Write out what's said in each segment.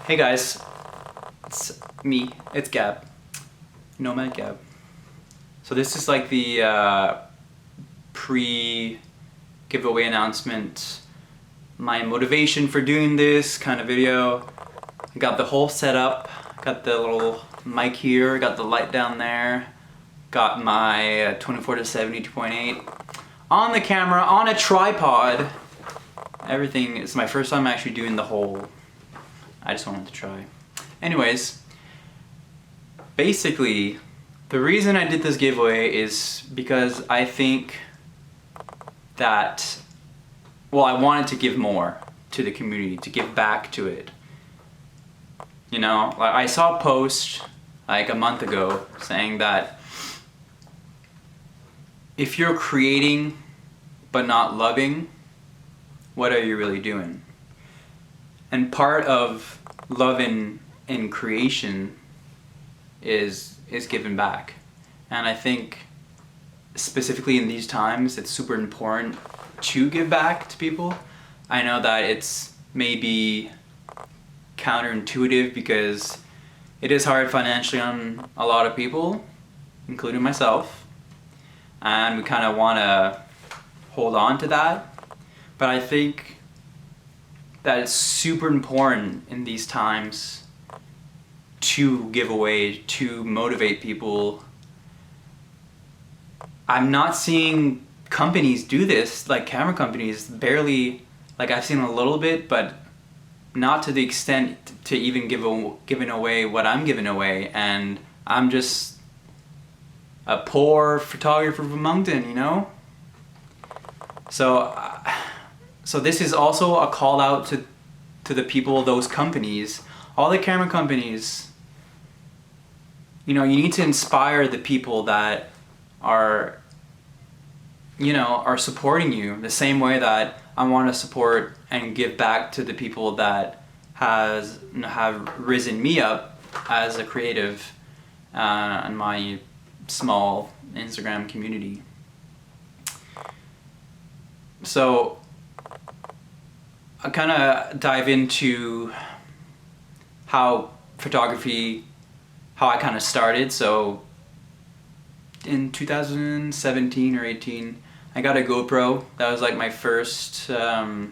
Hey guys, it's me, it's Gab, Nomad Gab. So this is like the pre-giveaway announcement, my motivation for doing this kind of video. I got the whole setup, got the little mic here, got the light down there, got my 24 to 70 2.8 on the camera, on a tripod. Everything is my first time actually doing the whole. I just wanted to try. Anyways, basically, the reason I did this giveaway is because I think that, well, I wanted to give more to the community, to give back to it. You know, like I saw a post like a month ago saying that if you're creating but not loving, what are you really doing? And part of love in creation is giving back. And I think specifically in these times, it's super important to give back to people. I know that it's maybe counterintuitive because it is hard financially on a lot of people, including myself. And we kind of want to hold on to that. But I think that it's super important in these times to give away, to motivate people. I'm not seeing companies do this, like camera companies, barely, like I've seen a little bit, but not to the extent to even giving away what I'm giving away. And I'm just a poor photographer from Moncton, you know? So this is also a call out to the people, those companies, all the camera companies. You know, you need to inspire the people that are, you know, are supporting you the same way that I want to support and give back to the people that have risen me up as a creative in my small Instagram community. So I kind of dive into how photography, how I kind of started. So in 2017 or 18, I got a GoPro. That was like my first, well,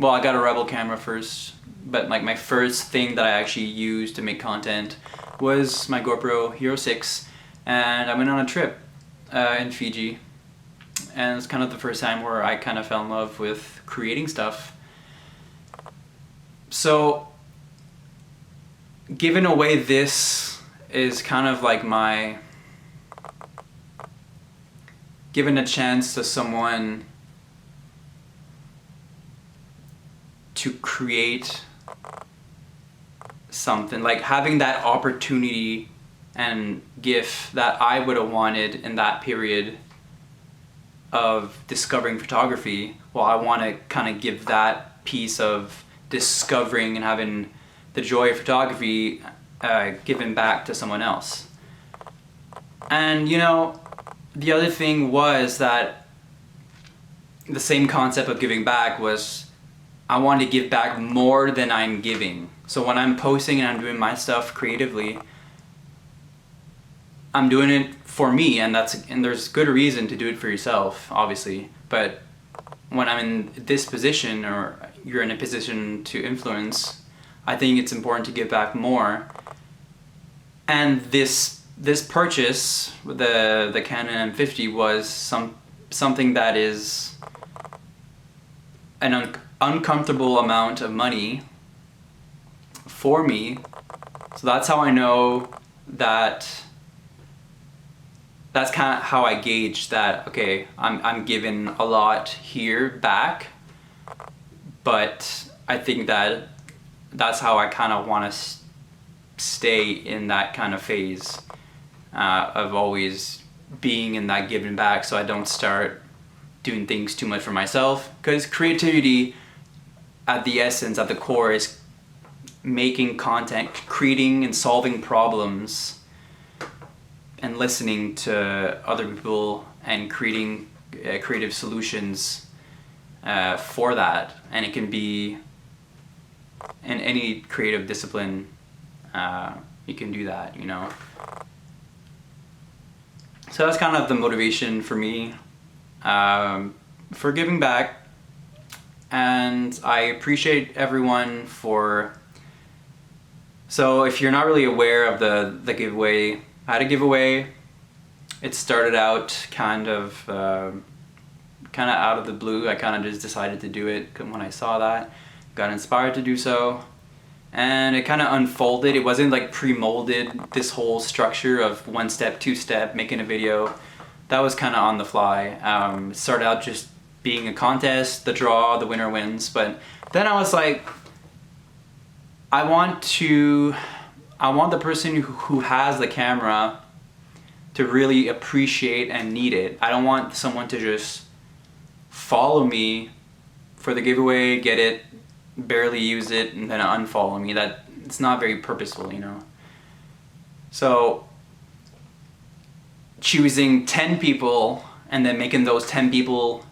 I got a Rebel camera first, but like my first thing that I actually used to make content was my GoPro Hero 6. And I went on a trip in Fiji. And it's kind of the first time where I kind of fell in love with creating stuff. So giving away this is kind of like my giving a chance to someone to create something, like having that opportunity and gift that I would have wanted in that period of discovering photography. Well, I want to kind of give that piece of discovering and having the joy of photography given back to someone else. And you know, the other thing was that the same concept of giving back was I wanted to give back more than I'm giving. So when I'm posting and I'm doing my stuff creatively, I'm doing it for me, and there's good reason to do it for yourself, obviously. But when I'm in this position, or you're in a position to influence, I think it's important to give back more. And this purchase, the Canon M50, was something that is an uncomfortable amount of money for me. So that's how I know that. That's kind of how I gauge that, okay, I'm giving a lot here back, but I think that's how I kind of want to stay in that kind of phase of always being in that giving back, so I don't start doing things too much for myself. Because creativity at the essence, at the core, is making content, creating and solving problems, and listening to other people and creating creative solutions for that. And it can be in any creative discipline, you can do that, you know. So that's kind of the motivation for me, for giving back. And I appreciate everyone for, so if you're not really aware of the giveaway, I had a giveaway. It started out kind of out of the blue. I kind of just decided to do it when I saw that, got inspired to do so, and it kind of unfolded. It wasn't like pre-molded, this whole structure of 1 step, 2 step, making a video. That was kind of on the fly. It started out just being a contest, the draw, the winner wins, but then I was like, I want the person who has the camera to really appreciate and need it. I don't want someone to just follow me for the giveaway, get it, barely use it, and then unfollow me. That it's not very purposeful, you know. So choosing 10 people and then making those 10 people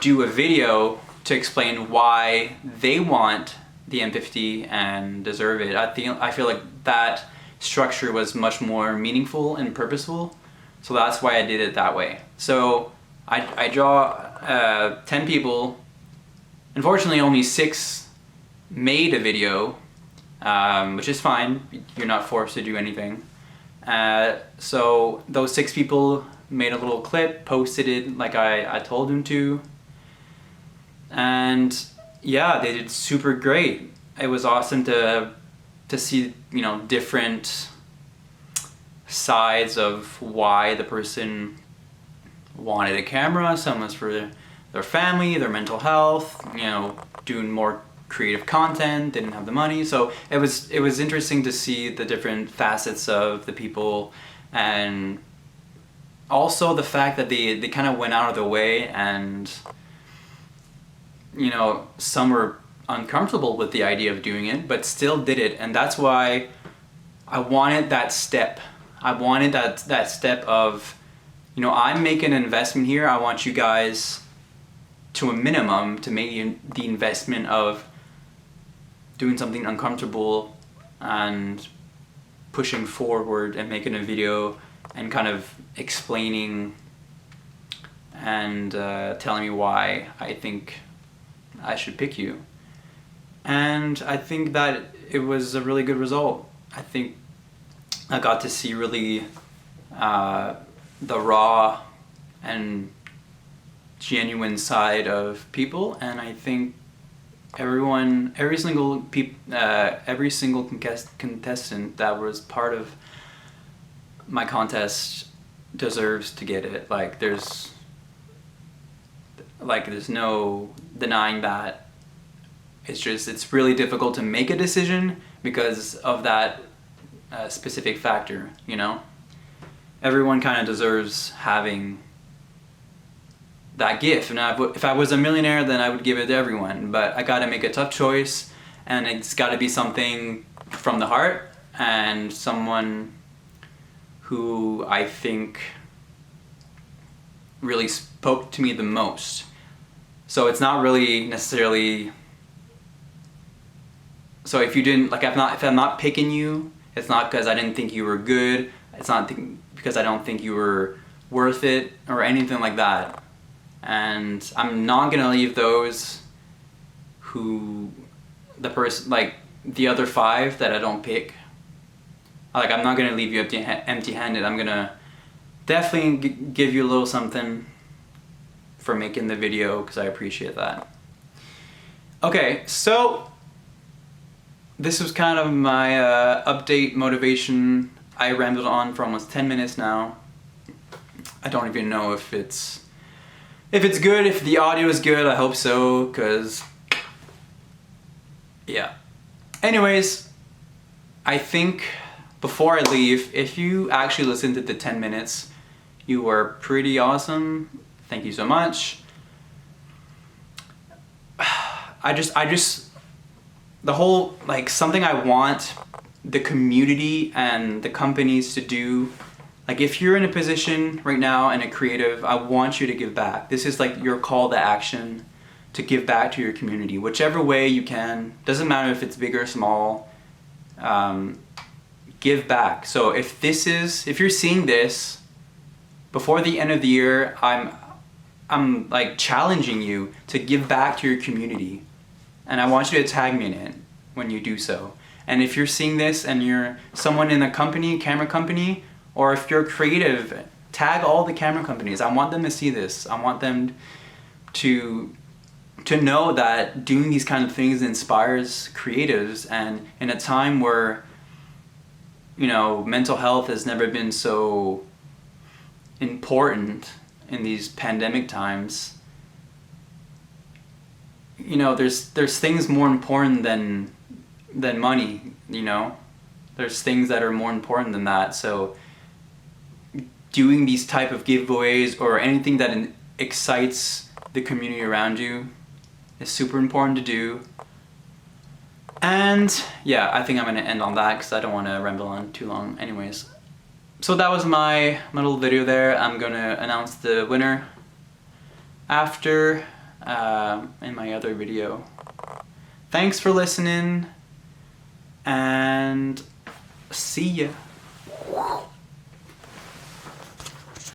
do a video to explain why they want the M50 and deserve it. I feel like that structure was much more meaningful and purposeful, so that's why I did it that way. So I draw 10 people. Unfortunately, only 6 made a video, which is fine. You're not forced to do anything. So those 6 people made a little clip, posted it like I told them to, and yeah, they did super great. It was awesome to see, you know, different sides of why the person wanted a camera. Some was for their family, their mental health, you know, doing more creative content, didn't have the money. So it was interesting to see the different facets of the people, and also the fact that they kind of went out of the way, and you know, some were uncomfortable with the idea of doing it, but still did it. And that's why I wanted that step. I wanted that step of, you know, I'm making an investment here. I want you guys to a minimum to make the investment of doing something uncomfortable and pushing forward and making a video and kind of explaining and telling me why I think I should pick you. And I think that it was a really good result. I think I got to see really the raw and genuine side of people, and I think every single contestant that was part of my contest deserves to get it. Like there's no denying that. It's really difficult to make a decision because of that specific factor, you know? Everyone kind of deserves having that gift. And if I was a millionaire, then I would give it to everyone. But I gotta make a tough choice, and it's gotta be something from the heart and someone who I think really spoke to me the most. So it's not really necessarily, so if you didn't, like, if I'm not picking you, it's not because I didn't think you were good, it's not because I don't think you were worth it or anything like that. And I'm not gonna leave those who, like the other 5 that I don't pick, like I'm not gonna leave you empty-handed. I'm gonna definitely give you a little something for making the video, because I appreciate that. Okay, so this was kind of my update motivation. I rambled on for almost 10 minutes now. I don't even know if it's good, if the audio is good. I hope so, because yeah. Anyways, I think before I leave, if you actually listened to the 10 minutes, you were pretty awesome. Thank you so much. I just the whole, like, something I want the community and the companies to do, like if you're in a position right now and a creative, I want you to give back. This is like your call to action to give back to your community, whichever way you can. Doesn't matter if it's big or small. Give back. So if you're seeing this before the end of the year, I'm like challenging you to give back to your community, and I want you to tag me in it when you do so. And if you're seeing this and you're someone in a company, camera company, or if you're creative, tag all the camera companies. I want them to see this. I want them to know that doing these kind of things inspires creatives. And in a time where, you know, mental health has never been so important in these pandemic times, you know, there's things more important than money, you know. There's things that are more important than that. So doing these type of giveaways or anything that excites the community around you is super important to do. And yeah, I think I'm gonna end on that because I don't want to ramble on too long anyways. So that was my little video there. I'm gonna announce the winner after in my other video. Thanks for listening, and see ya.